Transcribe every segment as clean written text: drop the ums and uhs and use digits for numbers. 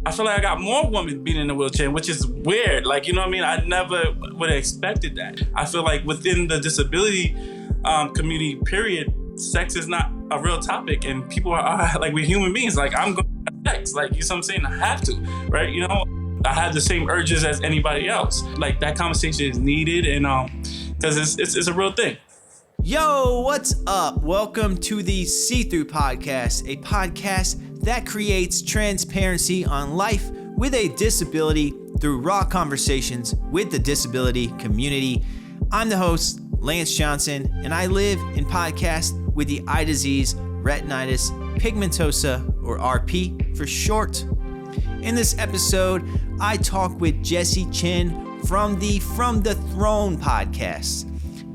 I feel like I got more women being in a wheelchair, which is weird. Like, you know what I mean? I never would have expected that. I feel like within the disability community, period, sex is not a real topic, and people are like, we're human beings. Like, I'm going to have sex. Like, you know what I'm saying? I have to, right? You know, I have the same urges as anybody else. Like, that conversation is needed, and because it's a real thing. Yo, what's up? Welcome to the See-Through Podcast, a podcast that creates transparency on life with a disability through raw conversations with the disability community. I'm the host, Lance Johnson, and I live in podcast with the eye disease, retinitis pigmentosa, or RP for short. In this episode, I talk with Jessie Chin from the Throne podcast.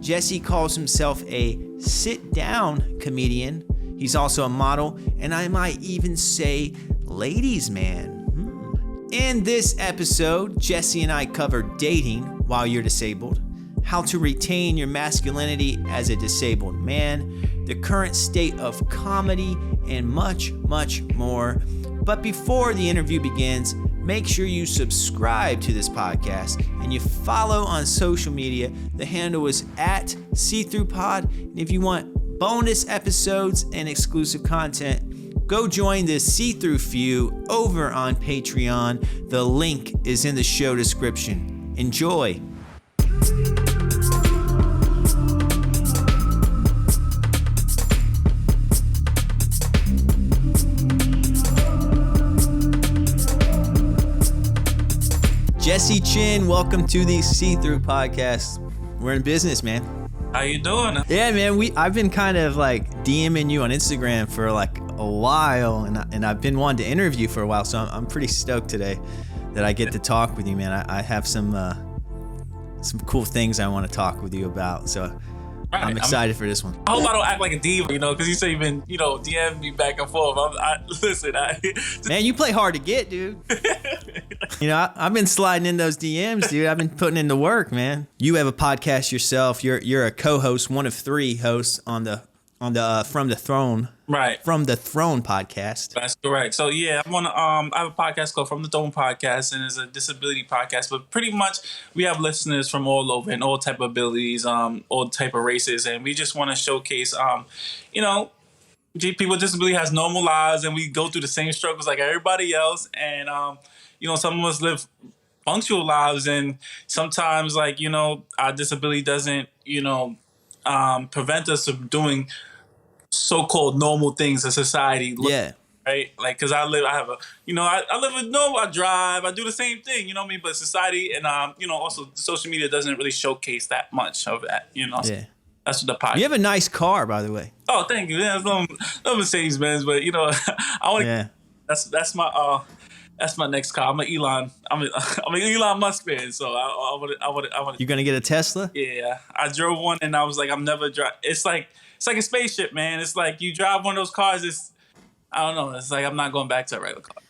Jesse calls himself a sit-down comedian. He's also a model, and I might even say ladies' man. In this episode, Jessie and I cover dating while you're disabled, how to retain your masculinity as a disabled man, the current state of comedy, and much, much more. But before the interview begins, make sure you subscribe to this podcast and you follow on social media. The handle is at See-Through-Pod. And if you want bonus episodes and exclusive content, go join the See-Through Few over on Patreon. The link is in the show description. Enjoy. Jessie Chin, welcome to the See-Through Podcast. We're in business, man. How you doing? Yeah, man. I've been kind of like DMing you on Instagram for like a while, and I've been wanting to interview for a while. So I'm pretty stoked today that I get to talk with you, man. I have some cool things I want to talk with you about. So I'm excited for this one. I hope I don't act like a diva, because you say you've been, DMing me back and forth. Man, you play hard to get, dude. I've been sliding in those DMs, dude. I've been putting in the work, man. You have a podcast yourself. You're a co-host, one of three hosts on the From the Throne. Right. From the Throne podcast. That's correct. So yeah, I have a podcast called From the Throne Podcast, and it's a disability podcast. But pretty much we have listeners from all over and all type of abilities, all type of races, and we just want to showcase, people with disability has normal lives, and we go through the same struggles like everybody else, and some of us live functional lives, and sometimes our disability doesn't prevent us from doing so-called normal things in society. Yeah. Right? Like, cause I live with normal, I drive, I do the same thing, you know what I mean? But society and, also social media doesn't really showcase that much of that, Yeah. That's what the podcast. You have a nice car, by the way. Oh, thank you. Yeah, no Mercedes-Benz, but I want to, yeah. That's my next car. I'm an Elon Musk fan, so I want. You gonna get a Tesla? Yeah, I drove one, and I was like, I'm never drive. It's like a spaceship, man. It's like you drive one of those cars. I don't know. It's like I'm not going back to a regular car.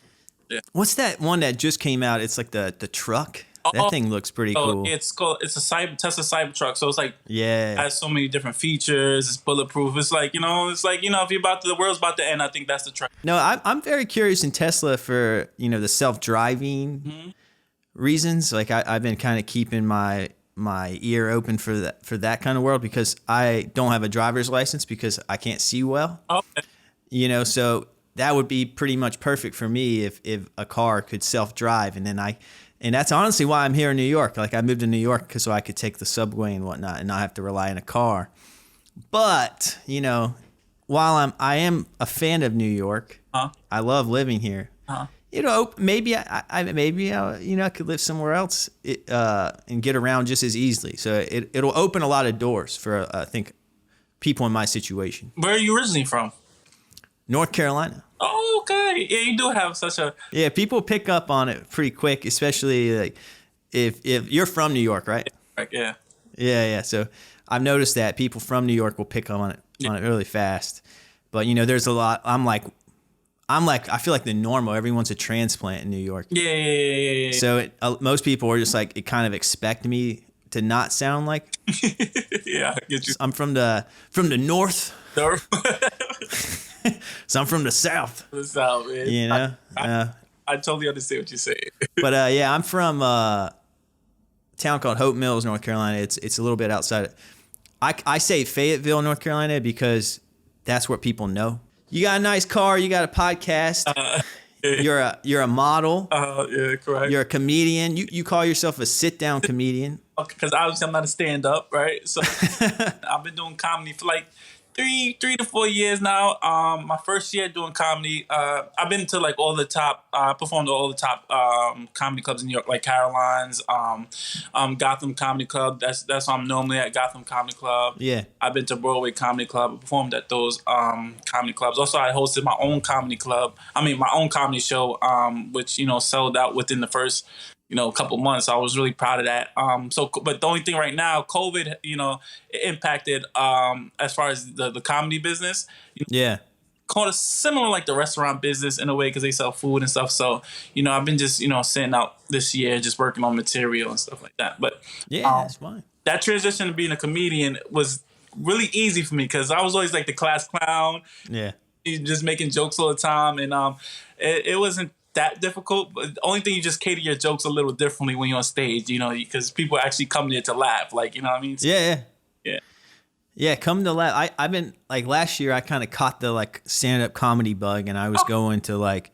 Yeah. What's that one that just came out? It's like the truck. That thing looks pretty cool. It's a Tesla Cybertruck. So it's like, yeah, it has so many different features. It's bulletproof. It's like, if the world's about to end, I think that's the truck. No, I'm very curious in Tesla for, the self-driving reasons. Like I, I've been kind of keeping my ear open for that kind of world, because I don't have a driver's license because I can't see well. Okay. So that would be pretty much perfect for me if a car could self-drive, and that's honestly why I'm here in New York. Like I moved to New York so I could take the subway and whatnot and not have to rely on a car. But, while I am a fan of New York, I love living here. Maybe I could live somewhere else and get around just as easily. So it'll open a lot of doors for I think people in my situation. Where are you originally from? North Carolina. Oh, okay. Yeah, you do have such a... Yeah, people pick up on it pretty quick, especially like if you're from New York, right? Yeah. Yeah. So I've noticed that people from New York will pick up on it really fast. But there's a lot. I'm like I feel like the normal. Everyone's a transplant in New York. Yeah. So most people are just like, it kind of expect me to not sound like. Yeah, I get you. I'm from the north. So I'm from the south. The south, man. I totally understand what you're saying. But yeah, I'm from a town called Hope Mills, North Carolina. It's a little bit outside. I say Fayetteville, North Carolina, because that's what people know. You got a nice car. You got a podcast. You're a model. Yeah, correct. You're a comedian. You call yourself a sit down comedian. Because obviously I'm not a stand up, right? So I've been doing comedy for like 3 to 4 years now. My first year doing comedy, I've been to like all the top. I performed at all the top comedy clubs in New York, like Caroline's, Gotham Comedy Club. That's why I'm normally at Gotham Comedy Club. Yeah. I've been to Broadway Comedy Club. I performed at those comedy clubs. Also, I hosted my own comedy club. My own comedy show, which sold out within the first couple months. I was really proud of that. But the only thing right now, COVID, it impacted as far as the comedy business. Yeah. Kind of similar like the restaurant business in a way because they sell food and stuff. So, I've been just, sitting out this year, just working on material and stuff like that. But yeah, that's fine. That transition to being a comedian was really easy for me because I was always like the class clown. Yeah. Just making jokes all the time. And it wasn't that difficult, but the only thing you just cater your jokes a little differently when you're on stage, because people actually come there to laugh, like, you know what I mean? So, yeah, come to laugh. I've been like last year I kind of caught the like stand-up comedy bug, and I was going to like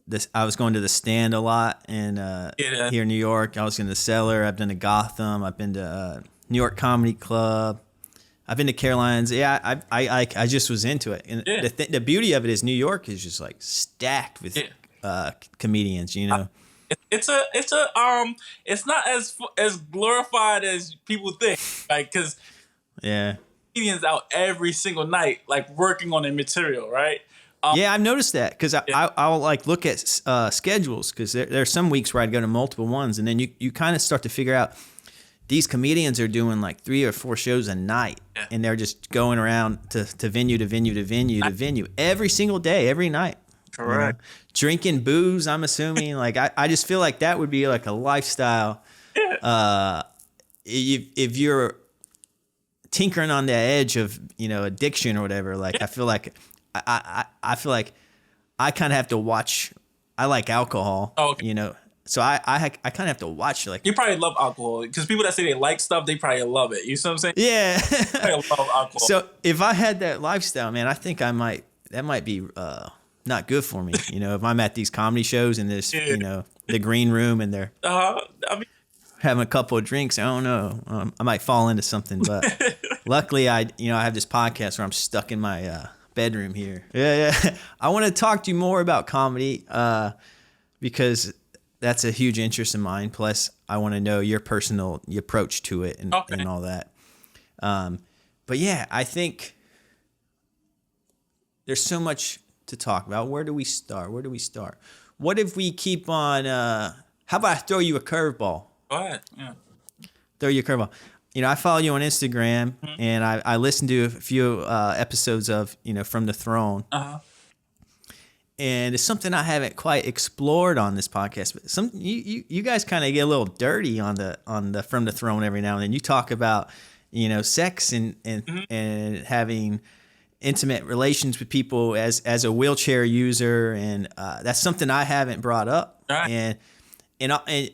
this. I was going to the Stand a lot, and here in New York, I was in the Cellar. I've been to Gotham. I've been to New York Comedy Club. I've been to Caroline's. Yeah, I just was into it, and the beauty of it is New York is just like stacked with comedians, It's not as glorified as people think, like, because comedians out every single night, like working on their material, right? I've noticed that because I'll like look at schedules because there's some weeks where I'd go to multiple ones, and then you kind of start to figure out these comedians are doing like 3 or 4 shows a night, and they're just going around to venue to venue to venue to venue every single day, every night. Correct. Drinking booze, I'm assuming. Like I just feel like that would be like a lifestyle. If you're tinkering on the edge of addiction or whatever, like I feel like I feel like I kind of have to watch. I like alcohol. Oh, okay. So I kind of have to watch. Like you probably love alcohol because people that say they like stuff, they probably love it. You see what I'm saying? Yeah. I love alcohol. So if I had that lifestyle, man, I think I might. That might be. Not good for me, if I'm at these comedy shows and this, the green room and they're having a couple of drinks. I don't know. I might fall into something, but luckily I have this podcast where I'm stuck in my bedroom here. Yeah. I want to talk to you more about comedy because that's a huge interest of mine. Plus, I want to know your approach to it and all that. But yeah, I think there's so much to talk about. Where do we start? What if we keep on how about I throw you a curveball? Go ahead. Yeah. Throw you a curveball. I follow you on Instagram, and I listened to a few episodes of From the Throne. And it's something I haven't quite explored on this podcast, but you guys kind of get a little dirty on the From the Throne every now and then. You talk about sex and having intimate relations with people as a wheelchair user, and that's something I haven't brought up. Right. And I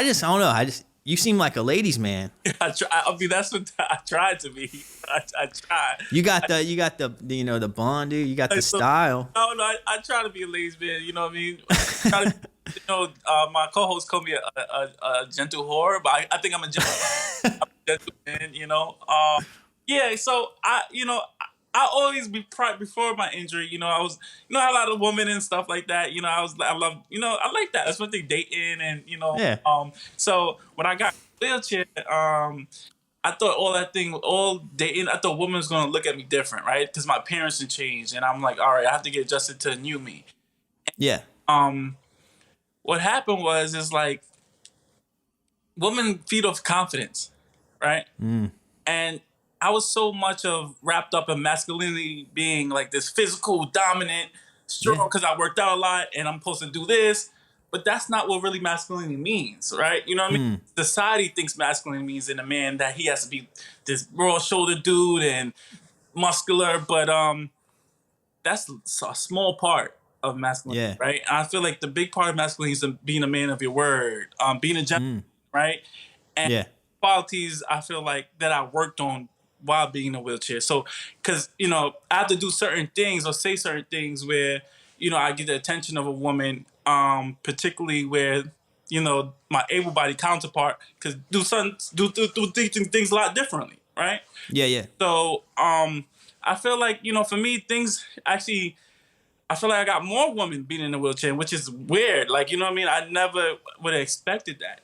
don't know. You seem like a ladies' man. That's what I tried to be. I tried. You got the the bond, dude. You got the style. No, I try to be a ladies' man. You know what I mean? My co-host called me a gentle whore, but I think I'm a gentle man. Yeah. So I always before my injury, I was, I had a lot of women and stuff like that. I love, I like that. That's what they dating and, so when I got wheelchair, I thought all dating, I thought women was going to look at me different, right? Because my parents had changed and I'm like, all right, I have to get adjusted to the new me. Yeah. What happened is like women feed off confidence, right? And I was so much wrapped up in masculinity being like this physical, dominant, strong, because I worked out a lot and I'm supposed to do this. But that's not what really masculinity means, right? You know what I mean? Society thinks masculinity means in a man that he has to be this broad-shouldered dude and muscular, but that's a small part of masculinity, Yeah. right? And I feel like the big part of masculinity is being a man of your word, being a gentleman, right? And Yeah. qualities I feel like that I worked on while being in a wheelchair. So, because I have to do certain things or say certain things where I get the attention of a woman, particularly where my able-bodied counterpart could do things a lot differently, right? Yeah. Yeah. So, I feel like for me, things actually. I feel like I got more women being in a wheelchair, which is weird. Like, you know what I mean? I never would have expected that,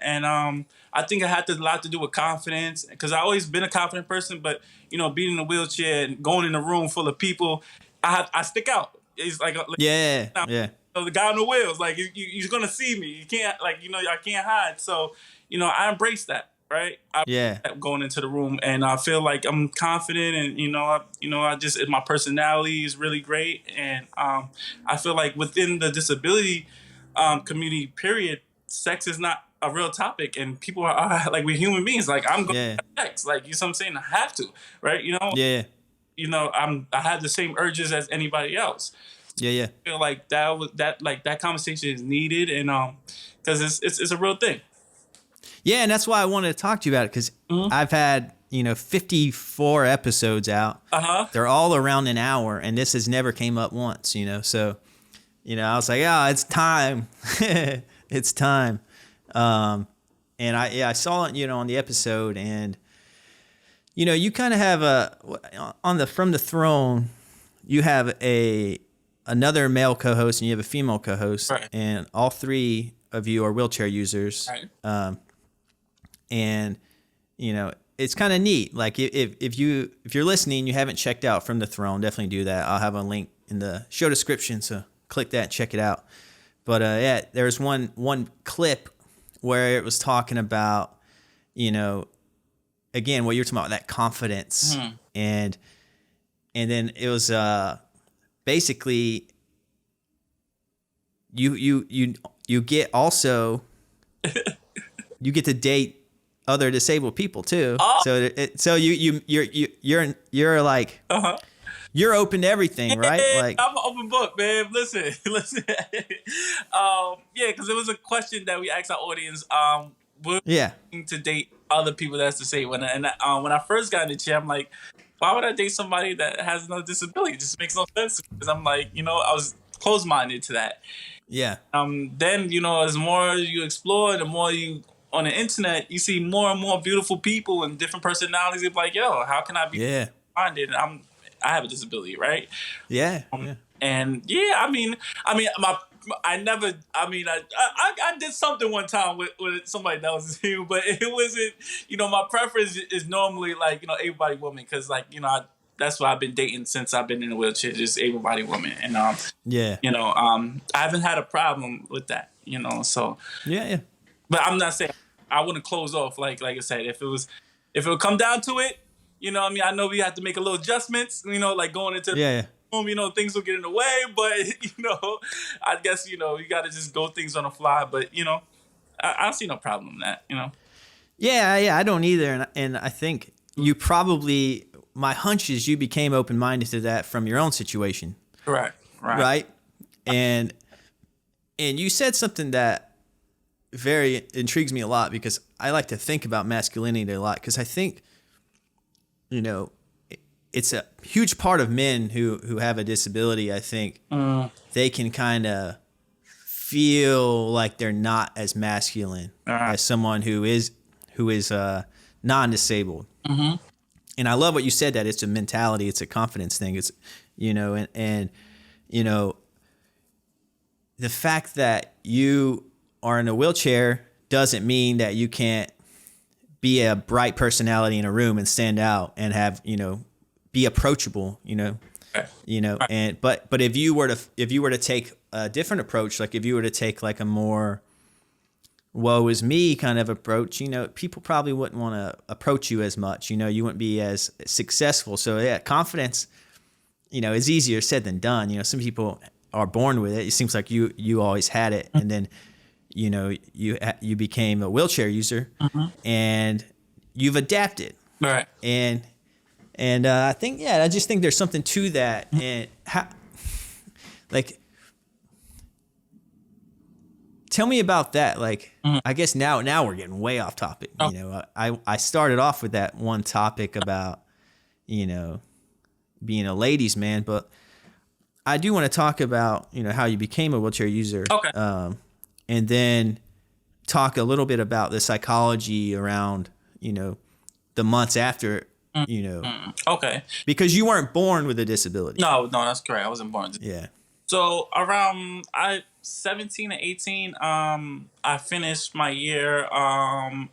And I think it had a lot to do with confidence because I always been a confident person, but being in a wheelchair and going in a room full of people, I stick out. It's like Yeah. Yeah. the guy on the wheels, like you're gonna see me. You can't I can't hide. So I embrace that. Right, Yeah. going into the room, and I feel like I'm confident, and I just my personality is really great, and I feel like within the disability community, period, sex is not a real topic, and people are like we're human beings. Like I'm going to have sex, like what I'm saying, I have to, right? Yeah. I have the same urges as anybody else. Yeah. Yeah. I feel like that conversation is needed, and because it's a real thing. Yeah, and that's why I wanted to talk to you about it because I've had 54 episodes out. They're all around an hour, and this has never came up once. So I was like, it's time, it's time. And I saw it on the episode, and you kind of have from the throne, you have another male co-host and you have a female co-host, right. And all three of you are wheelchair users. Right. And it's kind of neat. Like if you're listening, you haven't checked out From the Throne, definitely do that. I'll have a link in the show description, so click that, check it out. But there's one clip where it was talking about again what you're talking about, that confidence, and then it was basically you get also you get to date other disabled people too. Oh. So you're like you're open to everything, right? Like I'm an open book, man. Listen. Yeah, because it was a question that we asked our audience. We're looking to date other people that's disabled, and when I first got in the chair, I'm like, why would I date somebody that has no disability? It just makes no sense because I'm like, I was closed-minded to that. Yeah. Then as more you explore, the more you on the internet, you see more and more beautiful people and different personalities. You're like, yo, how can I be minded? I have a disability, right? Yeah. And I did something one time with somebody that was disabled, but it wasn't. My preference is normally like able-bodied woman because that's what I've been dating since I've been in a wheelchair, just able-bodied woman, and I haven't had a problem with that, So yeah. But I'm not saying I wouldn't close off. Like I said, if it would come down to it, I know we have to make a little adjustments. Like going into the room, things will get in the way. But I guess you got to just go things on the fly. But I see no problem in that. Yeah, I don't either, and I think you probably. My hunch is you became open-minded to that from your own situation. Right. Right? And you said something that very intrigues me a lot because I like to think about masculinity a lot because I think, it's a huge part of men who have a disability. I think they can kind of feel like they're not as masculine as someone who is non-disabled. Mm-hmm. And I love what you said, that it's a mentality, it's a confidence thing. It's, and the fact that you are in a wheelchair doesn't mean that you can't be a bright personality in a room and stand out and have, be approachable, and, but if you were to take a different approach, like if you were to take like a more woe is me kind of approach, people probably wouldn't want to approach you as much, you wouldn't be as successful. So confidence, is easier said than done. Some people are born with it. It seems like you always had it. And then, you became a wheelchair user and you've adapted. Right. And I think, I just think there's something to that. And how, like, tell me about that. Like, Mhm. I guess now we're getting way off topic. Oh. You know, I started off with that one topic about, you know, being a ladies' man, but I do want to talk about, you know, how you became a wheelchair user. Okay. And then talk a little bit about the psychology around, you know, the months after, you know, Okay. because you weren't born with a disability. No, that's correct. I wasn't born. Yeah. So around 17 and 18, I finished my year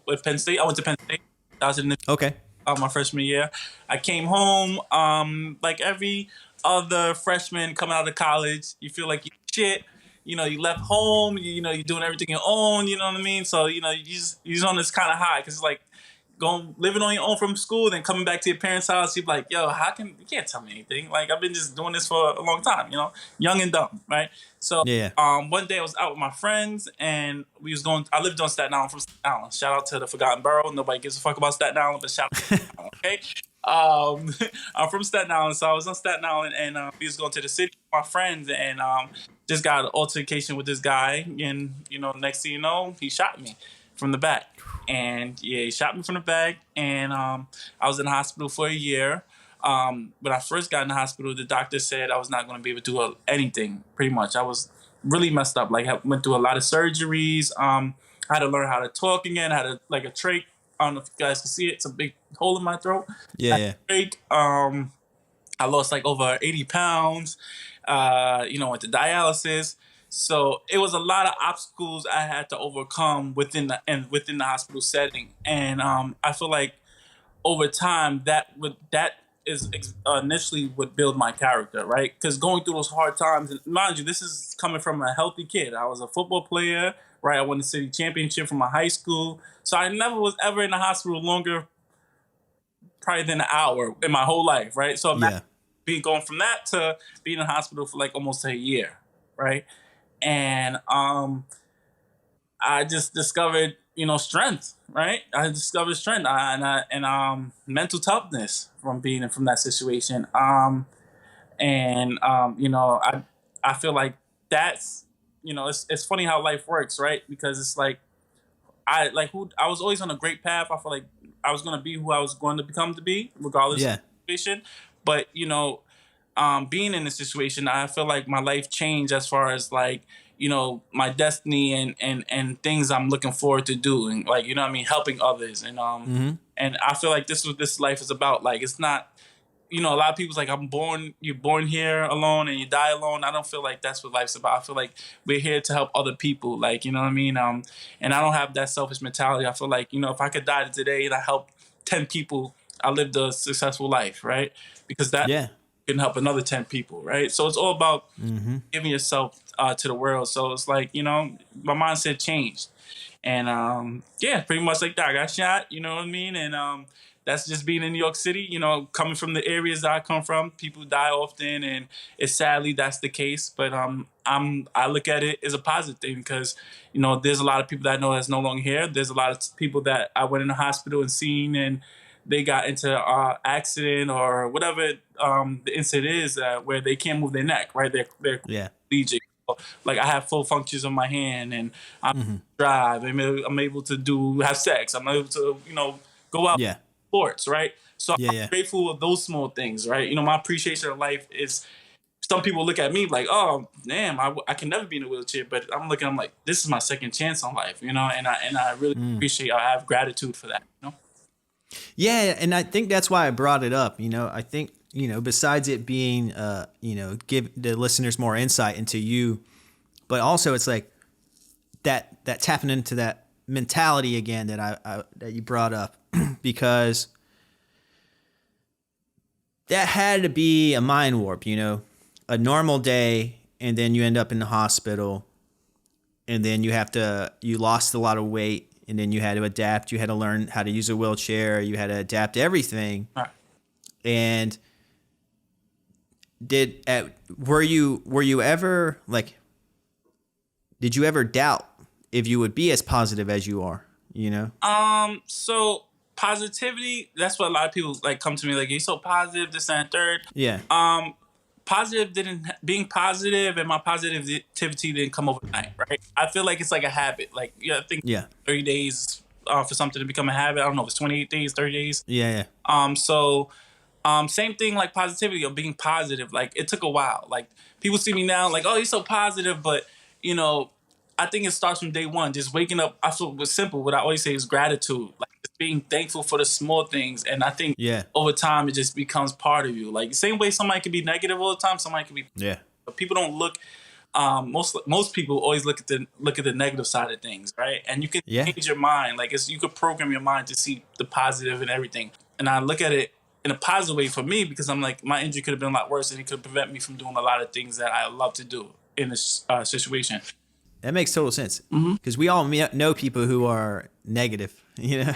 with Penn State. I went to Penn State. I was in the, Okay. my freshman year. I came home like every other freshman coming out of college. You feel like you shit. You know, you left home. You know, you're doing everything your own. You know what I mean? So you know, you're just on this kind of high because it's like going living on your own from school, then coming back to your parents' house, you're like, yo, you can't tell me anything. Like I've been just doing this for a long time, you know, young and dumb, right? So Yeah. one day I was out with my friends and I lived on Staten Island from Staten Island. Shout out to the Forgotten Borough. Nobody gives a fuck about Staten Island, but shout out to Staten Island, okay? I'm from Staten Island, so I was on Staten Island and we was going to the city with my friends and just got an altercation with this guy and, you know, next thing you know, he shot me from the back. And yeah, he shot me from the back, and I was in the hospital for a year. When I first got in the hospital, the doctor said I was not going to be able to do anything. Pretty much, I was really messed up. Like I went through a lot of surgeries. I had to learn how to talk again. I had a trach. I don't know if you guys can see it. It's a big hole in my throat. Yeah. Trach. I lost like over 80 pounds. You know, went to dialysis. So it was a lot of obstacles I had to overcome within the hospital setting, and I feel like over time that is initially would build my character, right? Because going through those hard times, and mind you, this is coming from a healthy kid. I was a football player, right? I won the city championship from my high school, so I never was ever in the hospital longer, probably than an hour in my whole life, right? So imagine going from that to being in the hospital for like almost a year, right? And I just discovered, you know, strength, right? I discovered strength and mental toughness from being from that situation. You know, I feel like that's, you know, it's funny how life works, right? Because it's like I was always on a great path. I feel like I was going to be who I was going to become to be, regardless of the situation. But you know, being in this situation, I feel like my life changed as far as like, you know, my destiny and things I'm looking forward to doing, like, you know what I mean, helping others. And and I feel like this is what this life is about. Like, it's not, you know, a lot of people's like, you're born here alone and you die alone. I don't feel like that's what life's about. I feel like we're here to help other people. Like, you know what I mean? And I don't have that selfish mentality. I feel like, you know, if I could die today and I help 10 people, I lived a successful life, right? Because that can help another 10 people, right? So it's all about giving yourself to the world. So it's like, you know, my mindset changed. And pretty much like that. I got shot, you know what I mean? And that's just being in New York City, you know, coming from the areas that I come from. People die often, and it's sadly that's the case. But I look at it as a positive thing because, you know, there's a lot of people that I know that's no longer here. There's a lot of people that I went in the hospital and seen, and they got into accident or whatever the incident is where they can't move their neck, right? They're legic. Like I have full functions on my hand, and I drive. I'm able to have sex. I'm able to, you know, go out sports, right? So I'm grateful of those small things, right? You know, my appreciation of life is. Some people look at me like, oh, damn, I can never be in a wheelchair. But I'm like, this is my second chance on life, you know, and I really appreciate. I have gratitude for that, you know. Yeah, and I think that's why I brought it up. You know, I think, you know, besides it being, you know, give the listeners more insight into you, but also it's like that tapping into that mentality again that that you brought up, because that had to be a mind warp, you know, a normal day, and then you end up in the hospital, and then you lost a lot of weight, and then you had to adapt. You had to learn how to use a wheelchair. You had to adapt to everything. Right. And were you ever like, did you ever doubt if you would be as positive as you are, you know? So positivity, that's what a lot of people like come to me like, you're so positive, this and third. Yeah. being positive and my positivity didn't come overnight, right? I feel like it's like a habit. Like, yeah, I think Yeah. 30 days for something to become a habit. I don't know if it's 28 days, 30 days. Yeah. Yeah. So same thing like positivity or being positive. Like it took a while. Like people see me now like, oh, you're so positive, but you know, I think it starts from day one. Just waking up. I feel it's simple. What I always say is gratitude. Like just being thankful for the small things. And I think Yeah. over time it just becomes part of you. Like the same way somebody can be negative all the time, somebody can be. Yeah. But people don't look. Most people always look at the negative side of things, right? And you can Yeah. change your mind. Like you could program your mind to see the positive and everything. And I look at it in a positive way for me because I'm like my injury could have been a lot worse and it could prevent me from doing a lot of things that I love to do in this situation. That makes total sense because we all know people who are negative, you know,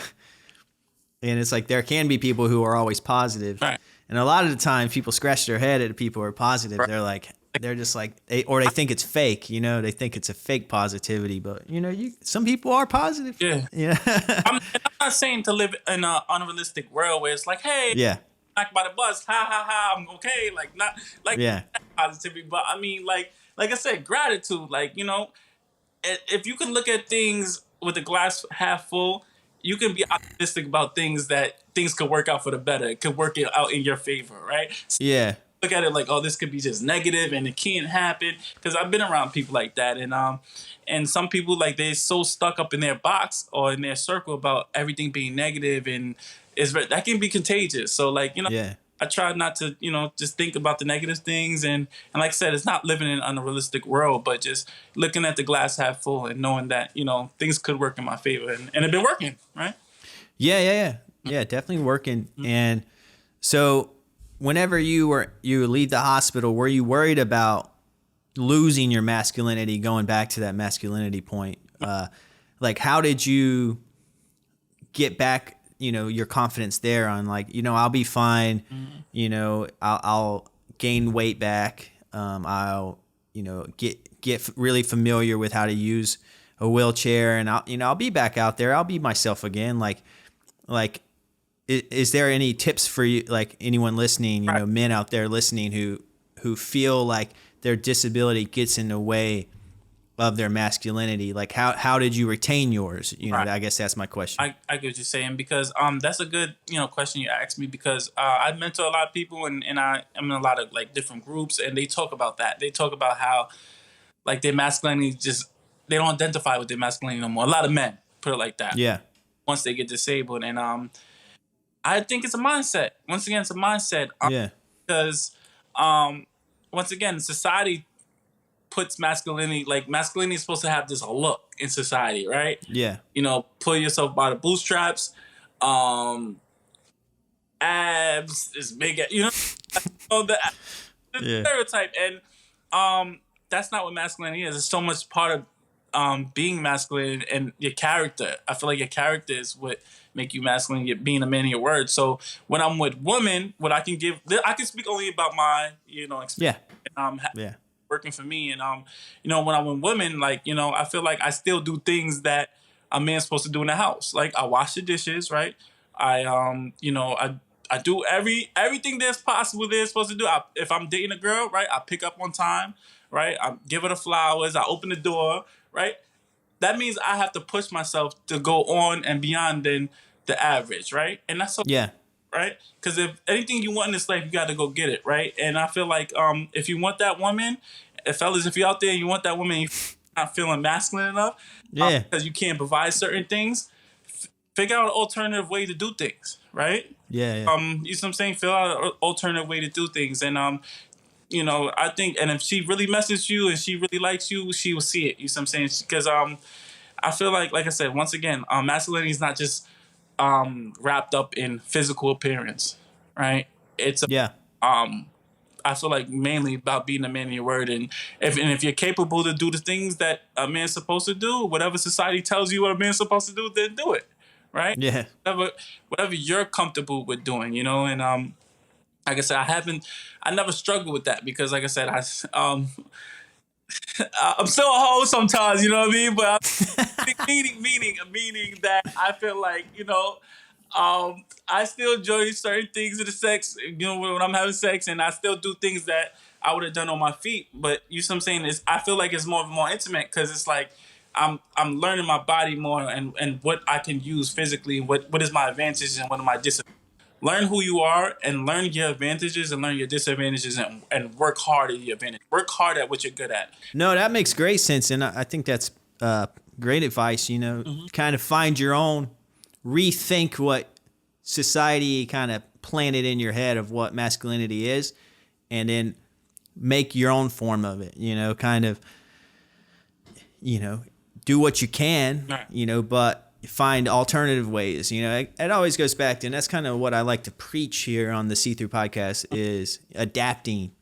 and it's like there can be people who are always positive, Right. and a lot of the time people scratch their head at people who are positive. Right. They're just like they think it's fake, you know, they think it's a fake positivity, but you know, some people are positive. Yeah. Yeah. I'm not saying to live in an unrealistic world where it's like, hey, Yeah. knocked by the bus, ha ha ha, I'm okay. Like not like Yeah. positivity, but I mean like I said, gratitude. Like you know, if you can look at things with the glass half full, you can be optimistic about things could work out for the better. It could work out in your favor, right? So Yeah. look at it like, oh, this could be just negative and it can't happen. Because I've been around people like that, and some people like they're so stuck up in their box or in their circle about everything being negative, and that can be contagious. So like you know. Yeah. I try not to, you know, just think about the negative things. And like I said, it's not living in an unrealistic world, but just looking at the glass half full and knowing that, you know, things could work in my favor. And it's been working, right? Yeah. Yeah. Yeah. Yeah. Definitely working. And so whenever you leave the hospital, were you worried about losing your masculinity, going back to that masculinity point? Like, how did you get back, you know, your confidence there on like, you know, I'll be fine. You know, I'll gain weight back. I'll, you know, get really familiar with how to use a wheelchair, and I'll be back out there. I'll be myself again. Like, is there any tips for you, like anyone listening, you know, men out there listening who feel like their disability gets in the way of their masculinity? Like how did you retain yours? You know, I guess that's my question. I get what you're saying because that's a good, you know, question you asked me because I mentor a lot of people and I'm in a lot of like different groups and they talk about that. They talk about how like their masculinity they don't identify with their masculinity no more. A lot of men put it like that. Yeah. Once they get disabled, and I think it's a mindset. Once again, it's a mindset. Yeah. Because once again, society puts masculinity, like masculinity is supposed to have this look in society, right? Yeah. You know, pull yourself by the bootstraps, abs is big, you know, the stereotype, and that's not what masculinity is. It's so much part of being masculine and your character. I feel like your character is what make you masculine, being a man of your word. So when I'm with women, what I can speak only about my, you know, experience. Yeah. Working for me, and you know, when I'm with women, like, you know, I feel like I still do things that a man's supposed to do in the house. Like I wash the dishes, right? You know, I do everything that's possible they're supposed to do. If I'm dating a girl, right, I pick up on time, right? I give her the flowers, I open the door, right? That means I have to push myself to go on and beyond than the average, right? And that's Yeah. right? Because if anything you want in this life, you got to go get it, right? And I feel like if you want that woman, fellas, if you're out there and you want that woman, you're not feeling masculine enough, Yeah. because you can't provide certain things, figure out an alternative way to do things, right? Yeah. You know what I'm saying? Figure out an alternative way to do things, and you know, I think, and if she really messes you and she really likes you, she will see it. You know what I'm saying? Because I feel like I said, once again, masculinity is not just wrapped up in physical appearance, right? It's I feel like mainly about being a man of your word, and if you're capable to do the things that a man's supposed to do, whatever society tells you what a man's supposed to do, then do it, right? Yeah. Whatever you're comfortable with doing, you know. And like I said, I never struggled with that because, like I said, I'm still a hoe sometimes, you know what I mean? But meaning that I feel like, you know, I still enjoy certain things of the sex, you know, when I'm having sex, and I still do things that I would have done on my feet. But you see what I'm saying is I feel like it's more intimate because it's like I'm learning my body more and what I can use physically, what is my advantages and what are my disadvantages. Learn who you are and learn your advantages and learn your disadvantages and work hard at your advantage. Work hard at what you're good at. No, that makes great sense, and I think that's great advice. You know, kind of find your own, rethink what society kind of planted in your head of what masculinity is, and then make your own form of it. You know, kind of, you know, do what you can. Right. You know, but find alternative ways. You know, it always goes back to, and that's kind of what I like to preach here on the See-Through podcast is adapting.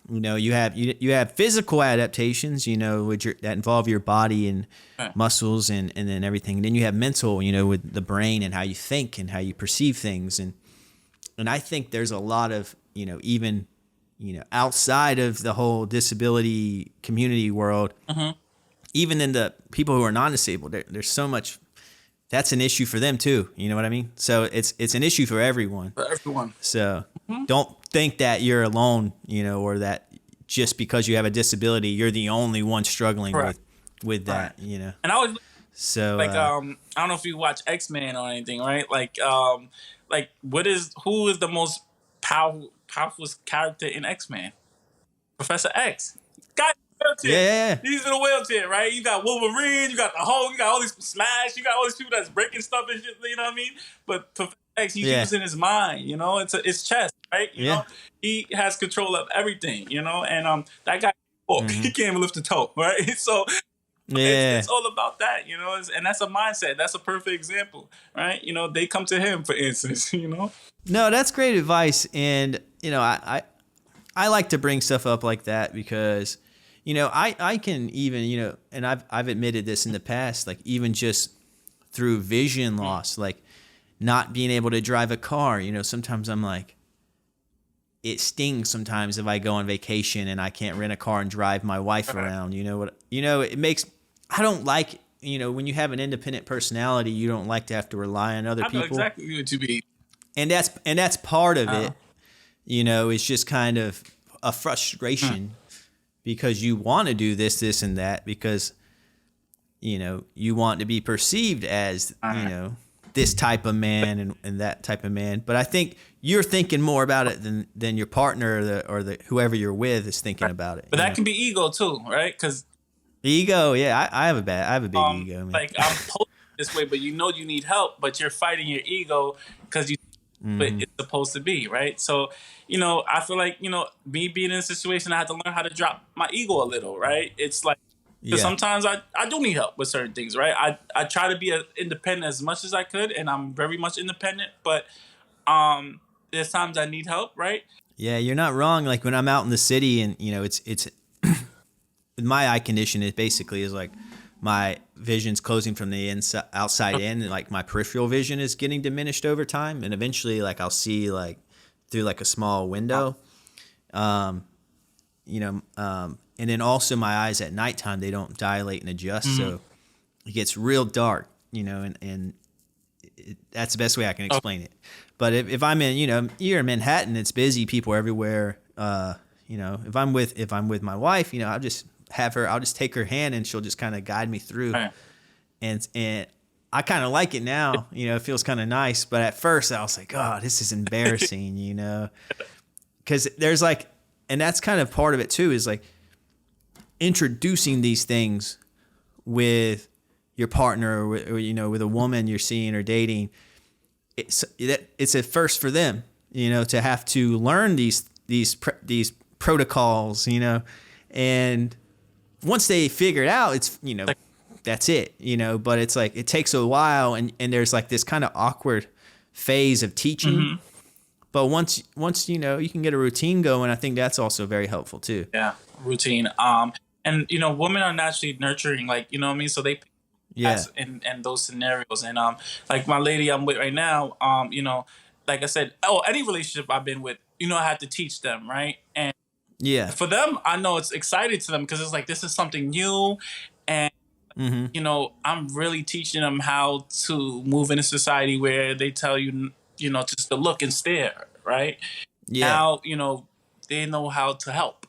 You know, you have physical adaptations, you know, that involve your body and muscles and then everything. And then you have mental, you know, with the brain and how you think and how you perceive things. And I think there's a lot of, you know, even, you know, outside of the whole disability community world, even in the people who are non-disabled, there's so much. That's an issue for them too. You know what I mean? So it's an issue for everyone. For everyone. So don't think that you're alone, you know, or that just because you have a disability, you're the only one struggling with that, you know. And I was so like, I don't know if you watch X-Men or anything, right? Like who is the most powerful character in X-Men? Professor X. God. Yeah. He's in a wheelchair, right? You got Wolverine, you got the Hulk, you got all these Smash, you got all these people that's breaking stuff and shit, you know what I mean? But Professor X, he's using his mind, you know? It's chess, right? You know? He has control of everything, you know? And that guy, he can't even lift a toe, right? So it's all about that, you know? And that's a mindset. That's a perfect example, right? You know, they come to him, for instance, you know? No, that's great advice. And, you know, I like to bring stuff up like that because, you know, I can even, you know, and I've admitted this in the past, like even just through vision loss, like not being able to drive a car, you know, sometimes I'm like, it stings sometimes if I go on vacation and I can't rent a car and drive my wife around, you know what, you know, I don't like, you know, when you have an independent personality, you don't like to have to rely on other people. I know exactly what you mean. And that's part of it, you know, it's just kind of a frustration. Because you want to do this, and that, because, you know, you want to be perceived as, you know, this type of man and that type of man. But I think you're thinking more about it than your partner or the whoever you're with is thinking about it. But that can be ego too, right? Because ego, I have a big ego. Man. Like I'm posting this way, but you know you need help, but you're fighting your ego because you. But it's supposed to be, right? So, you know, I feel like, you know, me being in a situation, I had to learn how to drop my ego a little, right? It's like, because sometimes I do need help with certain things, right? I try to be independent as much as I could, and I'm very much independent, but there's times I need help, right? Yeah, you're not wrong. Like when I'm out in the city and, you know, it's my eye condition, it basically is like, my vision's closing from the inside, outside in, and like my peripheral vision is getting diminished over time, and eventually, like I'll see like through like a small window, you know, and then also my eyes at nighttime, they don't dilate and adjust, so it gets real dark, you know, and that's the best way I can explain it. But if I'm in, you know, you're in Manhattan, it's busy, people everywhere. You know, if I'm with my wife, you know, I'll just take her hand and she'll just kind of guide me through. Right. And I kind of like it now, you know, it feels kind of nice. But at first I was like, oh, this is embarrassing, you know, because there's like, and that's kind of part of it too, is like introducing these things with your partner or you know, with a woman you're seeing or dating. It's a first for them, you know, to have to learn these protocols, you know, and once they figure it out, it's, you know, that's it, you know, but it's like, it takes a while and there's like this kind of awkward phase of teaching. But once, you know, you can get a routine going, I think that's also very helpful too. Yeah. Routine. And, you know, women are naturally nurturing, like, you know what I mean? So they, in those scenarios. And, like my lady I'm with right now, you know, like I said, any relationship I've been with, you know, I had to teach them. Right. And, for them, I know it's exciting to them because it's like, this is something new. And, you know, I'm really teaching them how to move in a society where they tell you, you know, just to look and stare, right? Yeah. Now, you know, they know how to help.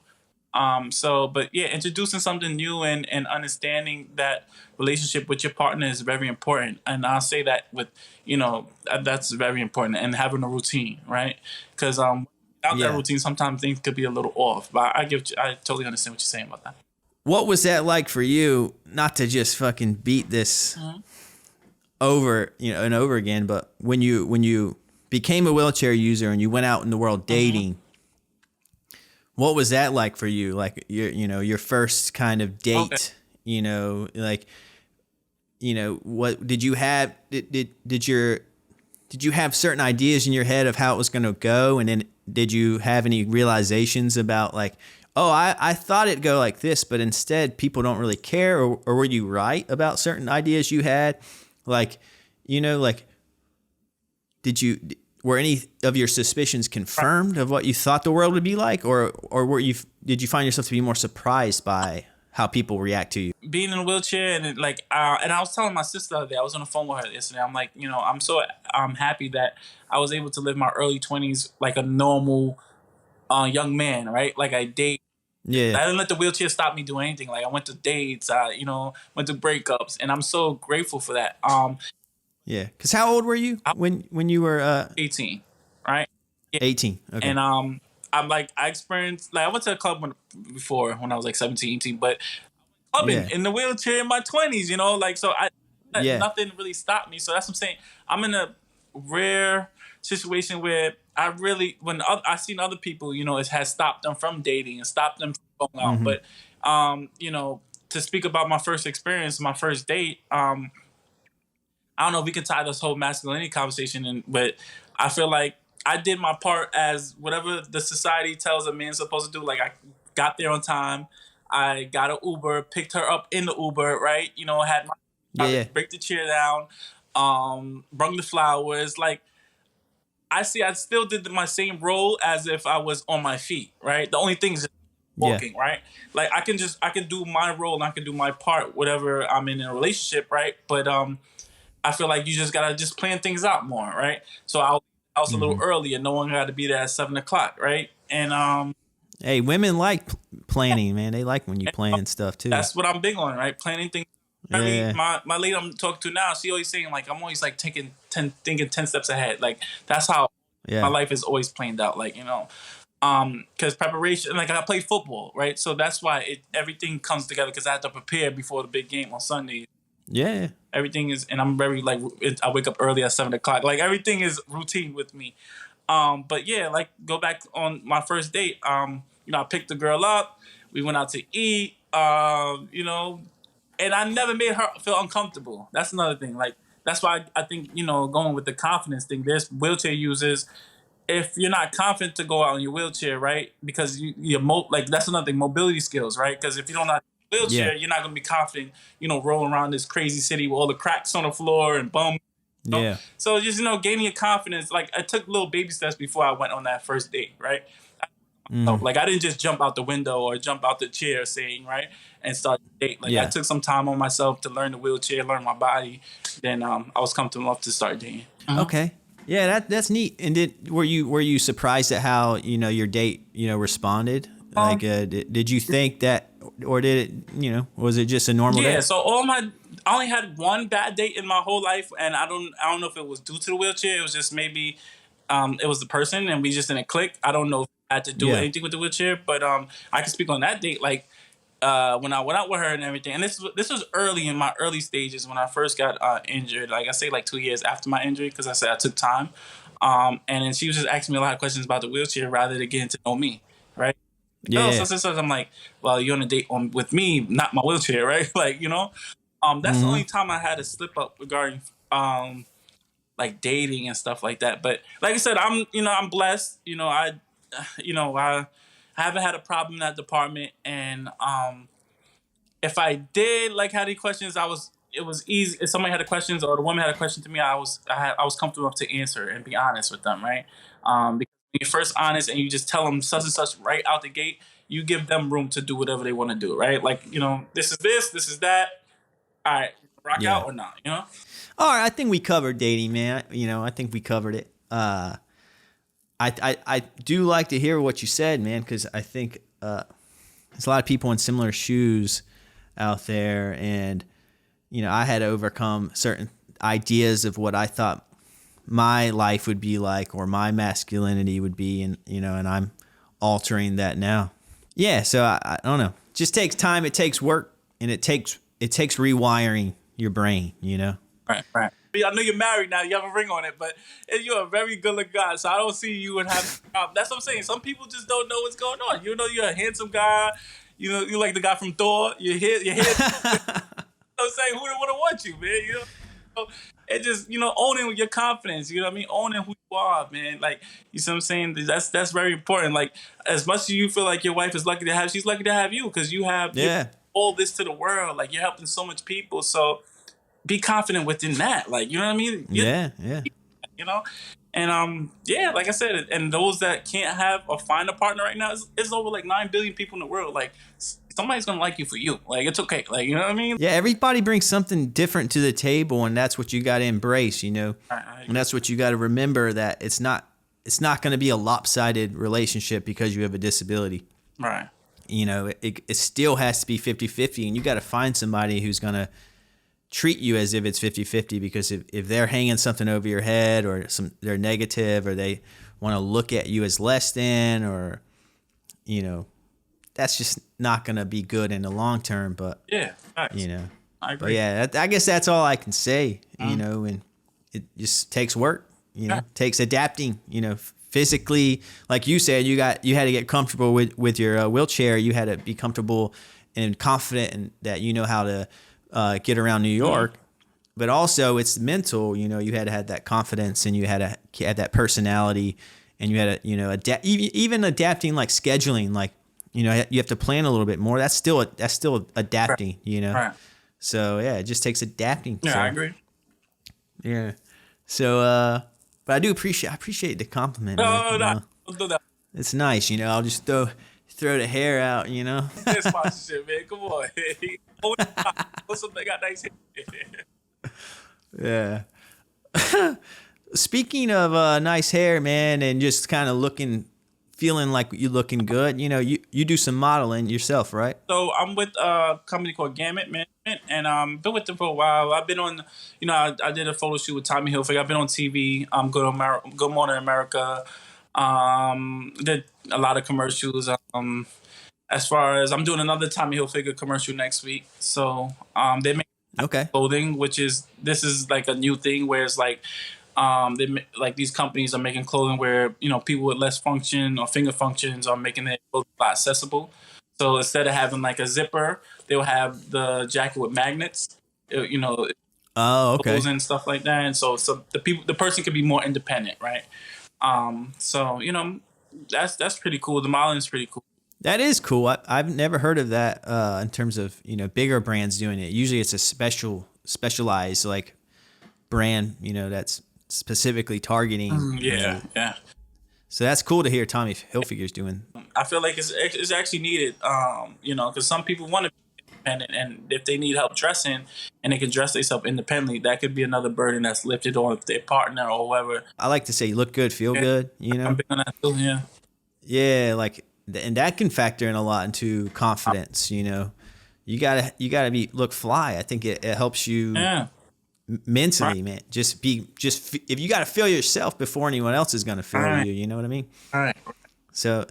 But yeah, introducing something new and understanding that relationship with your partner is very important. And I'll say that with, that's very important, and having a routine, right? Because without that Yeah. routine, sometimes things could be a little off. But I totally understand what you're saying about that. What was that like for you? Not to just fucking beat this over, and over again, but when you became a wheelchair user and you went out in the world dating, what was that like for you? Like your first kind of date, like, what did you have? Did you have certain ideas in your head of how it was going to go? And then did you have any realizations about like, oh, I thought it'd go like this, but instead people don't really care? Or were you right about certain ideas you had? Like, were any of your suspicions confirmed of what you thought the world would be like? Or did you find yourself to be more surprised by how people react to you? Being in a wheelchair, and and I was telling my sister the other day, I was on the phone with her yesterday. I'm like, I'm so happy that I was able to live my early 20s like a normal young man, right? Like I date. Yeah. I didn't let the wheelchair stop me doing anything. Like I went to dates, went to breakups, and I'm so grateful for that. Yeah. Because how old were you when you were 18, right? Yeah. 18. Okay. And I'm like, I experienced, like I went to a club before when I was like 17, 18, but clubbing in the wheelchair in my 20s, so nothing really stopped me. So that's what I'm saying. I'm in a rare situation where when I seen other people, it has stopped them from dating and stopped them from going out. But, to speak about my first experience, my first date, I don't know if we can tie this whole masculinity conversation in, but I feel like I did my part as whatever the society tells a man's supposed to do. Like I got there on time. I got an Uber, picked her up in the Uber, right? Had my break the chair down, brung the flowers. Like I still did my same role as if I was on my feet, right? The only thing is walking, right? Like I can do my role and I can do my part, whatever I'm in a relationship, right? But I feel like you just gotta just plan things out more, right? So I was a little early, and no one had to be there at 7:00, right? And hey, women like planning, man. They like when you plan stuff too. That's what I'm big on, right? Planning things. Yeah. My lady I'm talking to now, she always saying like I'm always like thinking 10 steps ahead. Like that's how my life is always planned out. Like because preparation, like I play football, right? So that's why everything comes together because I have to prepare before the big game on Sunday. Yeah. Everything is, and I'm very like I wake up early at 7:00. Like everything is routine with me. But yeah, like go back on my first date. I picked the girl up. We went out to eat. And I never made her feel uncomfortable. That's another thing. Like that's why I think going with the confidence thing. There's wheelchair users. If you're not confident to go out in your wheelchair, right? Because that's another thing. Mobility skills, right? Because if you don't have a wheelchair, you're not gonna be confident. Rolling around this crazy city with all the cracks on the floor and bum. Yeah. So just gaining your confidence. Like I took little baby steps before I went on that first date, right? Like I didn't just jump out the window or jump out the chair saying right and start the date. Like I took some time on myself to learn the wheelchair, learn my body. Then I was comfortable enough to start dating. Okay. Yeah, that's neat. And were you surprised at how your date responded? Like did you think that, or did it was it just a normal date? Yeah. So I only had one bad date in my whole life, and I don't know if it was due to the wheelchair. It was just maybe it was the person, and we just didn't click. I don't know if I had to do anything with the wheelchair, but I can speak on that date. Like when I went out with her and everything, and this was early in my early stages when I first got injured. Like I say, like 2 years after my injury, because I said I took time. And then she was just asking me a lot of questions about the wheelchair rather than getting to know me, right? Yeah. So I'm like, well, you're on a date with me, not my wheelchair, right? Like that's the only time I had a slip up regarding like dating and stuff like that. But like I said, I'm blessed. I haven't had a problem in that department, and if I did like had any questions, it was easy. If somebody had a questions or the woman had a question to me, I was comfortable enough to answer and be honest with them, right? Because when you're first honest and you just tell them such and such right out the gate, you give them room to do whatever they want to do, right? Like this is that. All right, rock out or not, All right, I think we covered dating, man. I think we covered it. I do like to hear what you said, man, because I think there's a lot of people in similar shoes out there, and I had to overcome certain ideas of what I thought my life would be like or my masculinity would be, and and I'm altering that now. Yeah, so I don't know. It just takes time, it takes work, and it takes rewiring your brain, Right. I know you're married now, you have a ring on it, but you're a very good looking guy, so I don't see you would have that's what I'm saying. Some people just don't know what's going on. You're a handsome guy, you're like the guy from Thor, your hair I'm saying, who would want you, man? So it just, owning your confidence, you know what I mean? Owning who you are, man. Like, you see what I'm saying? That's very important. Like, as much as you feel like your wife is lucky to have, she's lucky to have you, because you have all this to the world. Like, you're helping so much people. So be confident within that. Like, you know what I mean? Yeah. And like I said, and those that can't have or find a partner right now, it's over like 9 billion people in the world. Like, somebody's gonna like you for you. Like, it's okay. Like, you know what I mean? Yeah, everybody brings something different to the table, and that's what you got to embrace. And that's what you got to remember, that it's not going to be a lopsided relationship because you have a disability. Right. It still has to be 50-50, and you got to find somebody who's going to treat you as if it's 50-50, because if they're hanging something over your head, or they're negative, or they want to look at you as less than, or that's just not going to be good in the long term. But yeah, nice. I agree. But yeah, I guess that's all I can say. And it just takes work. Takes adapting. Physically, like you said, you had to get comfortable with your wheelchair. You had to be comfortable and confident, and that how to get around New York. But also, it's mental. You had to have that confidence, and you had to have that personality, and you had to adapt. Even adapting, like scheduling, like. You have to plan a little bit more. That's still adapting, Right. So yeah, it just takes adapting. Yeah, so, I agree. Yeah. So, but I appreciate the compliment. No, don't do that. It's nice, I'll just throw the hair out, It's sponsorship, man. Come on. What's something got nice Yeah. hair? Speaking of nice hair, man, and just kind of feeling like you're looking good. You do some modeling yourself, right? So I'm with a company called Gamut Management, and been with them for a while. I've been on, I did a photo shoot with Tommy Hilfiger. I've been on TV. Good Morning America. Did a lot of commercials. As far as I'm doing another Tommy Hilfiger commercial next week. So they make clothing, this is like a new thing where it's like. Like these companies are making clothing where people with less function or finger functions are making their clothing a lot accessible. So instead of having like a zipper, they'll have the jacket with magnets. And stuff like that. And so the person can be more independent, right? So that's pretty cool. The modeling is pretty cool. That is cool. I've never heard of that in terms of bigger brands doing it. Usually it's a specialized like brand that's specifically targeting. Yeah. So that's cool to hear Tommy Hilfiger's doing. I feel like it's actually needed, because some people want to be independent, and if they need help dressing and they can dress themselves independently, that could be another burden that's lifted on their partner or whoever. I like to say look good, feel good, I'm big on that too, yeah. Yeah, like, and that can factor in a lot into confidence, You gotta look fly. I think it helps you. Yeah. Mentally, man, if you got to feel yourself before anyone else is going to feel you, you know what I mean? All right. So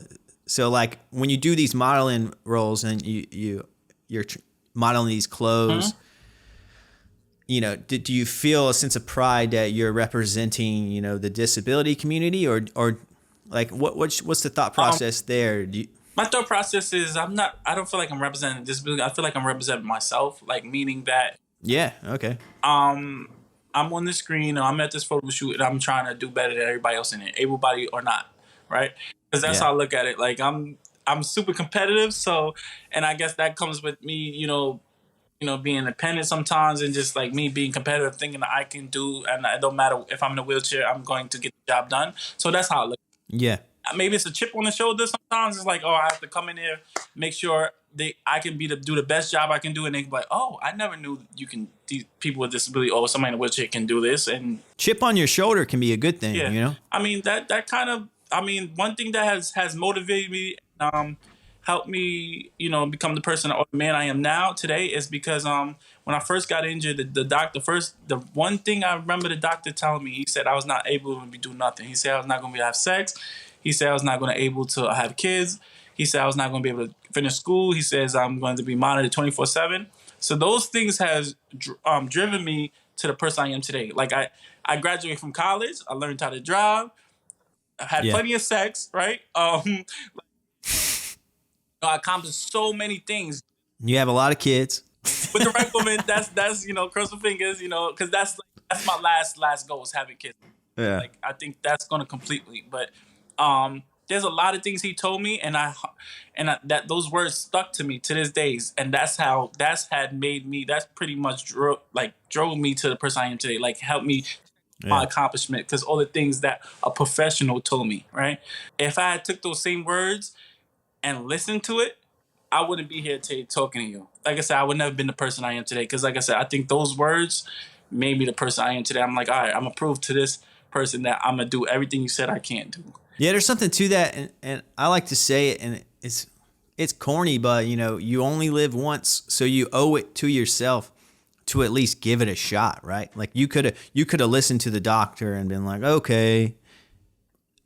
like when you do these modeling roles and you're modeling these clothes, do you feel a sense of pride that you're representing, the disability community, or like what's the thought process there? My thought process is I don't feel like I'm representing disability. I feel like I'm representing myself, like meaning that. Yeah. Okay. I'm on the screen, or I'm at this photo shoot, and I'm trying to do better than everybody else in it, able-bodied or not, right? Because that's how I look at it. Like I'm super competitive, so, and I guess that comes with me, being independent sometimes, and just like me being competitive, thinking that I can do, and it don't matter if I'm in a wheelchair, I'm going to get the job done. So that's how I look. Yeah. Maybe it's a chip on the shoulder. Sometimes it's like, I have to come in here, make sure I can do the best job I can do, and they can be like, I never knew people with disability or somebody in a wheelchair can do this. And chip on your shoulder can be a good thing, I mean that kind of, one thing that has motivated me, helped me, become the person or the man I am now today is because when I first got injured, the one thing I remember the doctor telling me, he said I was not able to do nothing. He said I was not going to be able to have sex. He said I was not going to be able to have kids. He said I was not going to be able to finish school. He says I'm going to be monitored 24/7. So those things has driven me to the person I am today. Like I graduated from college. I learned how to drive. I had Yeah. plenty of sex, right? I accomplished so many things You have a lot of kids. with the right woman. That's cross the fingers, because that's my last goal is having kids. Yeah. Like I think that's gonna complete me. But there's a lot of things he told me, and that those words stuck to me to this days, and that's pretty much drove me to the person I am today. Like helped me my accomplishment because all the things that a professional told me, right? If I had took those same words and listened to it, I wouldn't be here today talking to you. Like I said, I would never been the person I am today. Because like I said, I think those words made me the person I am today. I'm like, all right, I'm going to prove to this person that I'm going to do everything you said I can't do. Yeah, there's something to that. And I like to say it, and it's corny, but, you only live once. So you owe it to yourself to at least give it a shot, right? Like you could have listened to the doctor and been like, okay.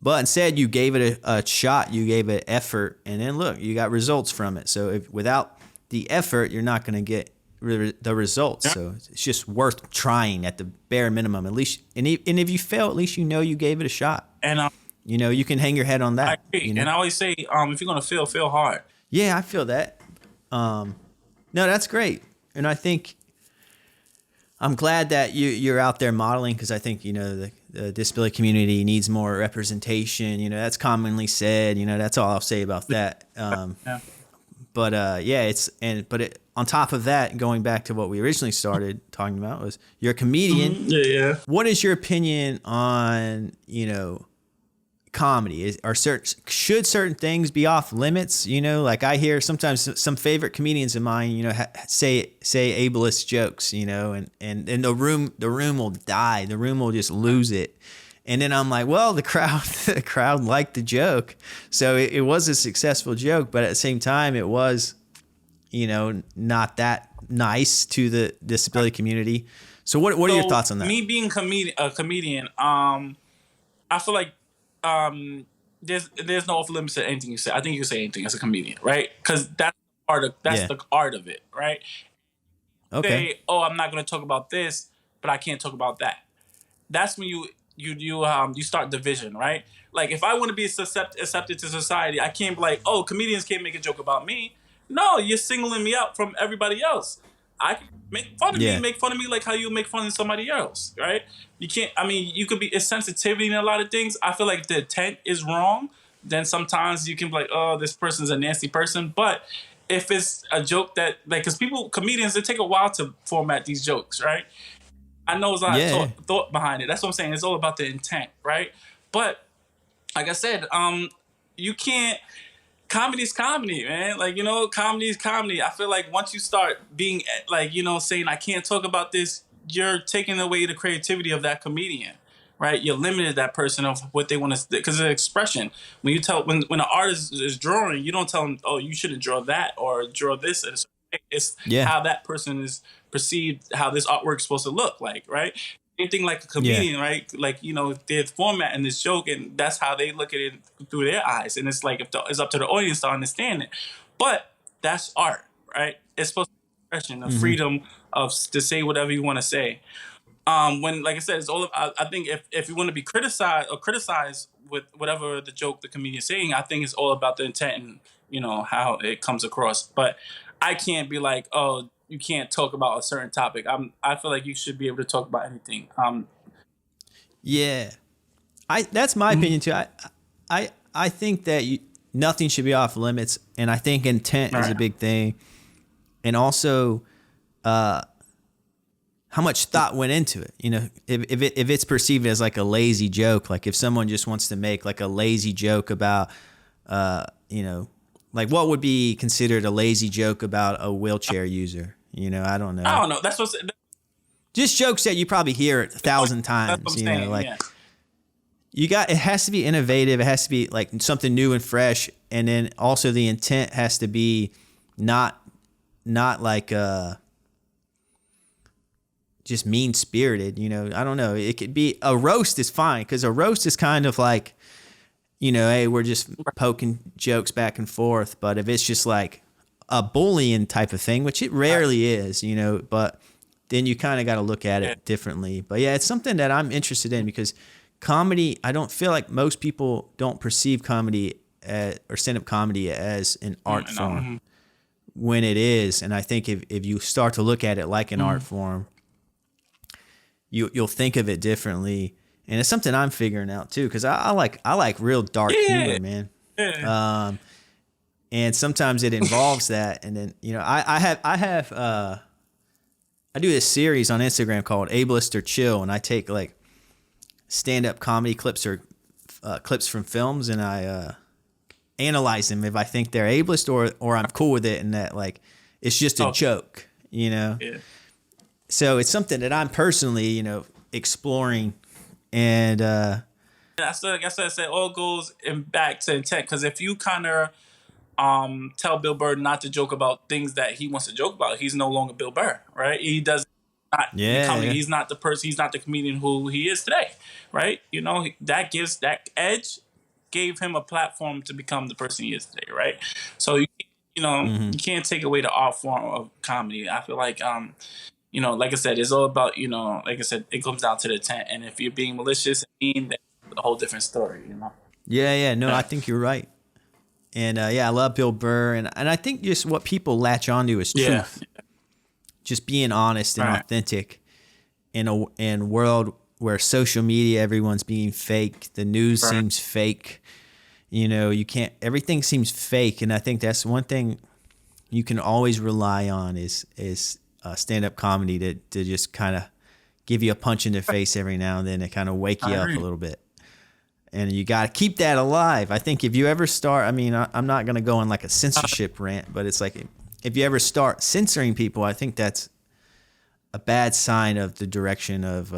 But instead, you gave it a shot, you gave it effort, and then look, you got results from it. So without the effort, you're not going to get the results. Yeah. So it's just worth trying at the bare minimum, at least. And if you fail, at least you gave it a shot. And you can hang your head on that. I agree. And I always say, if you're going to fail hard. Yeah, I feel that. No, that's great, and I think I'm glad that you're out there modeling because I think the disability community needs more representation. That's commonly said. That's all I'll say about that. Yeah. But on top of that, going back to what we originally started talking about was you're a comedian. Mm-hmm. Yeah. What is your opinion on comedy? Should certain things be off limits? Like I hear sometimes some favorite comedians of mine, say ableist jokes, and the room will die. The room will just lose it. And then I'm like, well, the crowd liked the joke, so it was a successful joke. But at the same time, it was, not that nice to the disability community. So what are your thoughts on that? Me being a comedian, I feel like there's no off limits to anything you say. I think you can say anything as a comedian, right? Because that's the art of it, right? Okay. Say, I'm not going to talk about this, but I can't talk about that. That's when you start division, right? Like if I want to be accepted to society, I can't be like, comedians can't make a joke about me. No, you're singling me out from everybody else. I can make fun of me like how you make fun of somebody else, right? You can't. I mean, it's sensitivity in a lot of things. I feel like if the intent is wrong, then sometimes you can be like, this person's a nasty person. But if it's a joke that, because comedians, it take a while to format these jokes, right? I know there's a lot of thought behind it. That's what I'm saying. It's all about the intent, right? But like I said, you can't. Comedy's comedy, man. Like, comedy's comedy. I feel like once you start being like, saying I can't talk about this, you're taking away the creativity of that comedian, right? You're limited that person of what they want to, because it's an expression. When an artist is drawing, you don't tell them, you shouldn't draw that or draw this. It's how that person is perceived, how this artwork's supposed to look like, right? Anything like a comedian, right? Like, their format in this joke, and that's how they look at it through their eyes. And it's like, it's up to the audience to understand it. But that's art, right? It's supposed to be expression, the freedom to say whatever you want to say. When, like I said, it's all. I think if you want to be criticized with whatever the joke the comedian's saying, I think it's all about the intent and how it comes across. But I can't be like, you can't talk about a certain topic. I feel like you should be able to talk about anything. Yeah, that's my opinion too. I think that nothing should be off limits, and I think intent is a big thing, and also how much thought went into it. If it's perceived as like a lazy joke, like if someone just wants to make like a lazy joke about, like what would be considered a lazy joke about a wheelchair user? I don't know. I don't know. That's what's just jokes that you probably hear 1,000 times. That's what I'm saying, it has to be innovative. It has to be like something new and fresh. And then also the intent has to be not like just mean spirited, you know. I don't know. It could be a roast is fine, because a roast is kind of like, you know, hey, we're just poking jokes back and forth. But if it's just like a bullying type of thing, which it rarely is, you know, but then you kind of got to look at it differently. But yeah, it's something that I'm interested in, because comedy, I don't feel like most people don't perceive comedy or stand-up comedy as an art form when it is. And I think if you start to look at it like an art form, you'll think of it differently. And it's something I'm figuring out too, because I like real dark humor, man. And sometimes it involves that. And then, you know, I do this series on Instagram called Ableist or Chill, and I take like stand-up comedy clips or clips from films, and I analyze them if I think they're ableist or I'm cool with it, and that like it's just a joke, you know. So it's something that I'm personally, you know, exploring. And that's like I said, it all goes back to intent. Because if you kind of tell Bill Burr not to joke about things that he wants to joke about, he's no longer Bill Burr, right? He does not becoming. He's not the person. He's not the comedian who he is today, right? You know, that edge gave him a platform to become the person he is today, right? So you know, you can't take away the art form of comedy. I feel like you know, like I said, it's all about, you know, like I said, it comes down to the intent. And if you're being malicious and mean, that's a whole different story, you know? No, I think you're right. And I love Bill Burr. And I think just what people latch onto is truth. Just being honest and authentic in a world where social media, everyone's being fake. The news seems fake. You know, everything seems fake. And I think that's one thing you can always rely on is stand-up comedy to just kind of give you a punch in the face every now and then and kind of wake you up a little bit. And you got to keep that alive. I think if you ever start, I mean, I'm not going to go on like a censorship rant, but it's like if you ever start censoring people, I think that's a bad sign of the direction of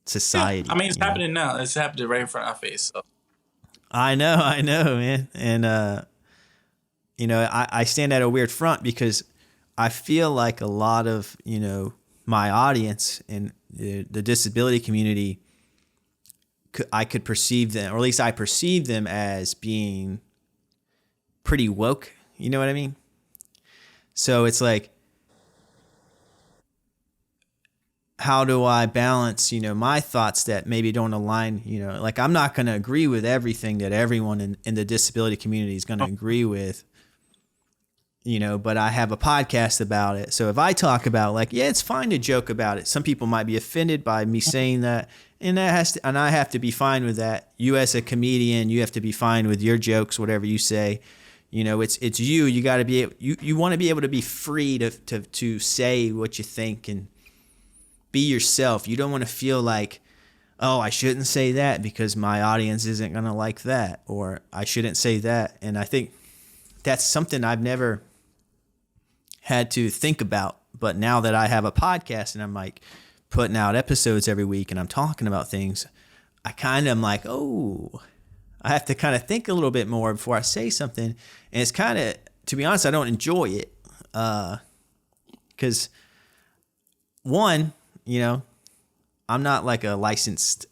society. Yeah. I mean, it's happening now. It's happening right in front of our face. So. I know, man. And, you know, I stand at a weird front because I feel like a lot of, you know, my audience and the disability community, I could perceive them, or at least I perceive them as being pretty woke. You know what I mean? So it's like, how do I balance, you know, my thoughts that maybe don't align, you know, like I'm not going to agree with everything that everyone in the disability community is going to agree with. You know, but I have a podcast about it. So if I talk about like, yeah, it's fine to joke about it. Some people might be offended by me saying that, and I have to be fine with that. You as a comedian, you have to be fine with your jokes, whatever you say. You know, it's you. You got to be you want to be able to be free to say what you think and be yourself. You don't want to feel like, oh, I shouldn't say that because my audience isn't gonna like that, or I shouldn't say that. And I think that's something I've never had to think about, but now that I have a podcast and I'm like putting out episodes every week and I'm talking about things, I kind of am like, oh, I have to kind of think a little bit more before I say something. And it's kind of, to be honest, I don't enjoy it. Because one, you know, I'm not like a licensed,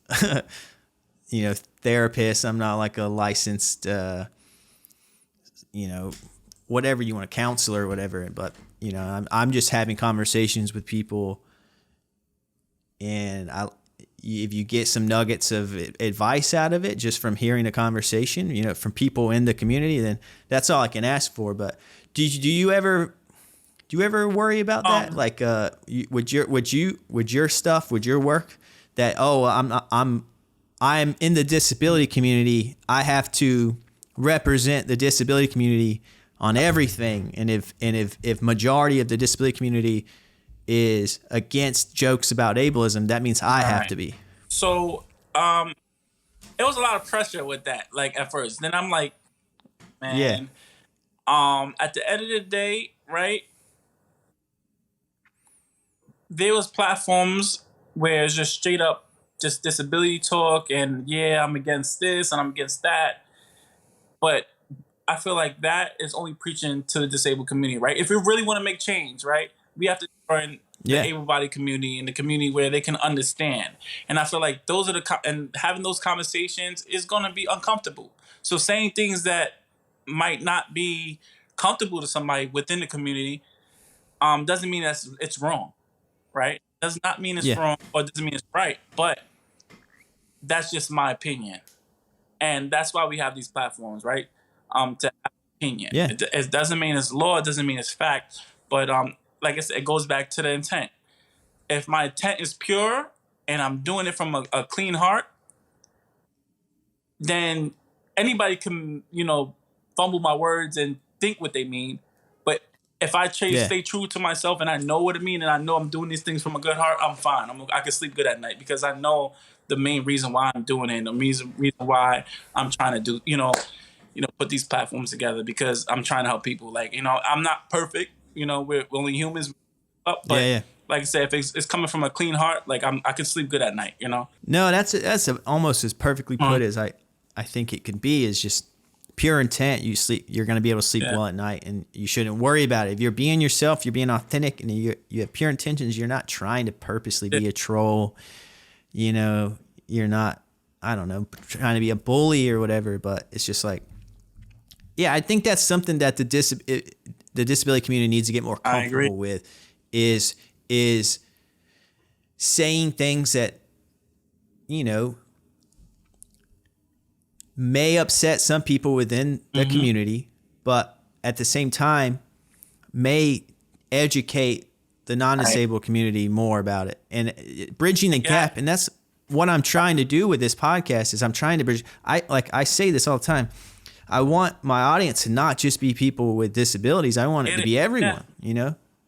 you know, therapist. I'm not like a licensed, you know, whatever you want, a counselor or whatever. But, you know, I'm just having conversations with people, and if you get some nuggets of advice out of it just from hearing a conversation, you know, from people in the community, then that's all I can ask for. But do you ever worry about that? Like, would your stuff, would your work that, oh, I'm in the disability community, I have to represent the disability community on everything, and if majority of the disability community is against jokes about ableism, that means I have to be. So it was a lot of pressure with that, like at first. Then I'm like, man, at the end of the day, right? There was platforms where it's just straight up just disability talk and yeah, I'm against this and I'm against that. But I feel like that is only preaching to the disabled community, right? If we really want to make change, right, we have to join the able-bodied community and the community where they can understand. And I feel like those are and having those conversations is going to be uncomfortable. So saying things that might not be comfortable to somebody within the community doesn't mean it's wrong, right? Does not mean it's wrong or doesn't mean it's right, but that's just my opinion. And that's why we have these platforms, right? To have opinion. Yeah. It doesn't mean it's law, it doesn't mean it's fact. But like I said, it goes back to the intent. If my intent is pure and I'm doing it from a clean heart, then anybody can, fumble my words and think what they mean. But if I stay true to myself and I know what it means and I know I'm doing these things from a good heart, I'm fine. I can sleep good at night because I know the main reason why I'm doing it and the reason why I'm trying to do, put these platforms together because I'm trying to help people. Like, I'm not perfect. We're only humans. But like I said, if it's coming from a clean heart, like I can sleep good at night, No, that's almost as perfectly put as I think it could be. Is just pure intent. You're going to be able to sleep well at night, and you shouldn't worry about it. If you're being yourself, you're being authentic, and you have pure intentions. You're not trying to purposely be a troll. You're not, I don't know, trying to be a bully or whatever. But it's just like, I think that's something that the disability community needs to get more comfortable with. Is saying things that may upset some people within the community, but at the same time may educate the non-disabled community more about it and bridging the gap. And that's what I'm trying to do with this podcast. Is I'm trying to bridge. I say this all the time. I want my audience to not just be people with disabilities. I want it to be everyone.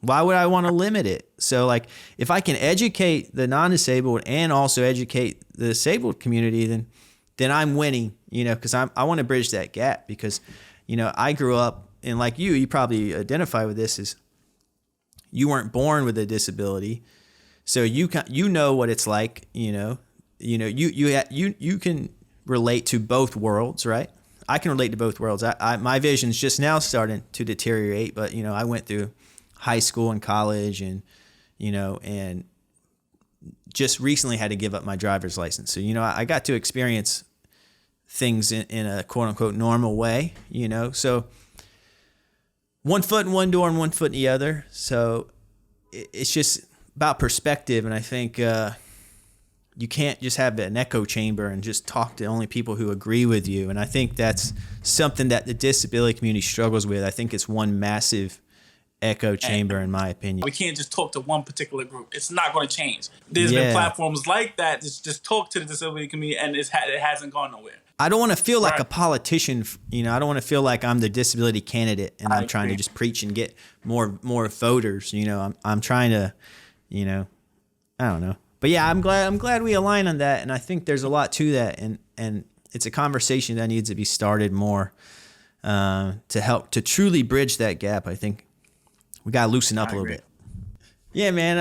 Why would I want to limit it? So like, if I can educate the non-disabled and also educate the disabled community, then I'm winning, because I want to bridge that gap because, I grew up, and like you probably identify with this, is you weren't born with a disability. So you know what it's like, you can relate to both worlds, right? I can relate to both worlds. My vision's just now starting to deteriorate, but I went through high school and college and just recently had to give up my driver's license. So, I got to experience things in a quote unquote normal way, so one foot in one door and one foot in the other. So it's just about perspective. And I think, you can't just have an echo chamber and just talk to only people who agree with you. And I think that's something that the disability community struggles with. I think it's one massive echo chamber, in my opinion. We can't just talk to one particular group. It's not going to change. There's been platforms like that just talk to the disability community, and it hasn't gone nowhere. I don't want to feel like a politician. I don't want to feel like I'm the disability candidate and I'm trying to just preach and get more voters. I'm trying to, I don't know. But yeah, I'm glad we align on that, and I think there's a lot to that, and it's a conversation that needs to be started more to help to truly bridge that gap. I think we gotta loosen up a little bit. Yeah, man.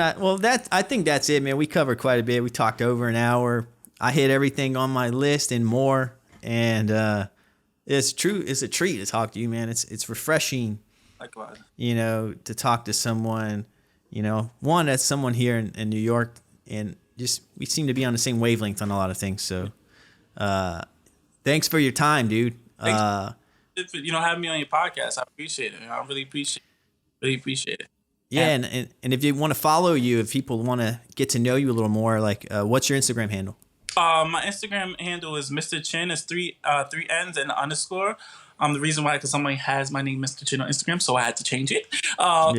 I think that's it, man. We covered quite a bit. We talked over an hour. I hit everything on my list and more, and it's true. It's a treat to talk to you, man. It's refreshing. Likewise. To talk to someone. One that's someone here in New York. And just we seem to be on the same wavelength on a lot of things. So, thanks for your time, dude. Thanks for having me on your podcast. I appreciate it. I really appreciate it. Yeah, and if you want to follow you, if people want to get to know you a little more, like, what's your Instagram handle? My Instagram handle is Mr. Chin. It's three N's and an underscore. The reason why, because somebody has my name, Mr. Chin, on Instagram, so I had to change it.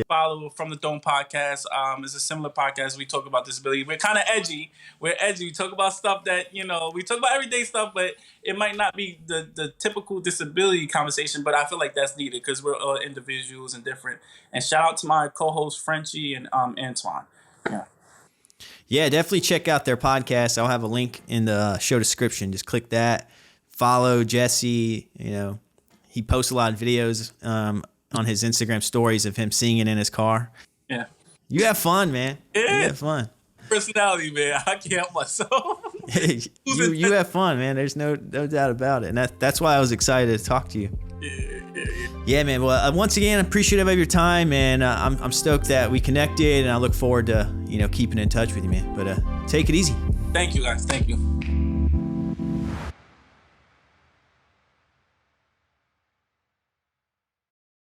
Follow From the Dome podcast. It's a similar podcast. We talk about disability. We're kind of edgy. We're edgy. We talk about stuff that, we talk about everyday stuff, but it might not be the typical disability conversation, but I feel like that's needed because we're all individuals and different. And shout out to my co-hosts, Frenchie and Antoine. Yeah. Yeah, definitely check out their podcast. I'll have a link in the show description. Just click that. Follow Jessie, He posts a lot of videos on his Instagram stories of him singing in his car. Yeah. You have fun, man. Yeah. You have fun. Personality, man. I can't help myself. you have fun, man. There's no doubt about it, and that's why I was excited to talk to you. Yeah, man. Well, once again, appreciative of your time, and I'm stoked that we connected, and I look forward to keeping in touch with you, man. But take it easy. Thank you, guys. Thank you.